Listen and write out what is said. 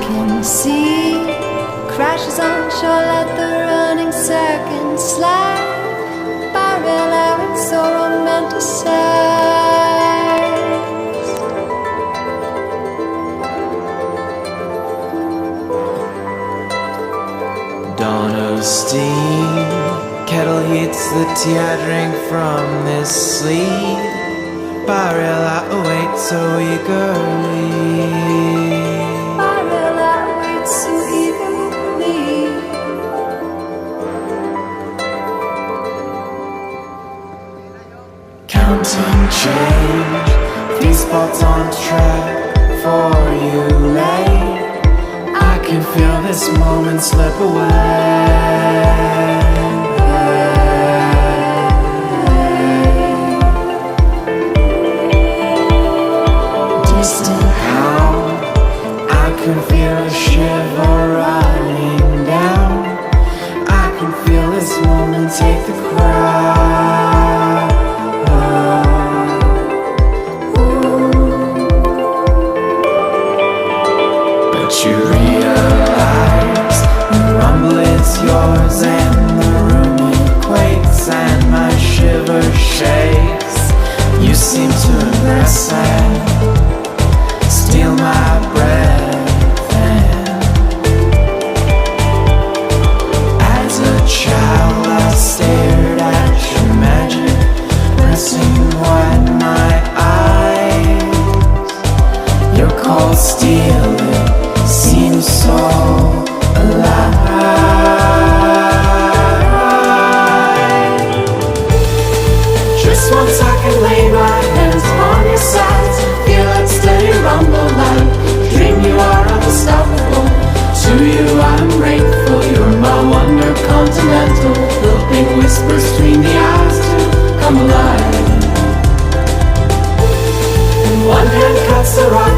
can see crashes on shore, let the running seconds slide by. Real how it's so romanticized. Dawn of steam, kettle heats the tea I drink from this sleep. Barrel I await so eagerly. Barrel I wait so eagerly. Counting change, 3 spots on track for you late. I can feel this moment slip away. Distant hound, I can feel a shiver running down. I can feel this moment take the crowd. But you realize the rumble is yours and the room quakes and my shiver shakes. You seem to impress and steal my breath, and as a child I stared at your magic pressing wide my eyes. Your cold steel, it seems so alive. Just once I can lay my hands on your sides, feel that steady rumble like dream you are unstoppable. To you I'm grateful, you're my wonder continental. Helping whispers between the eyes to come alive. And one hand cuts the rock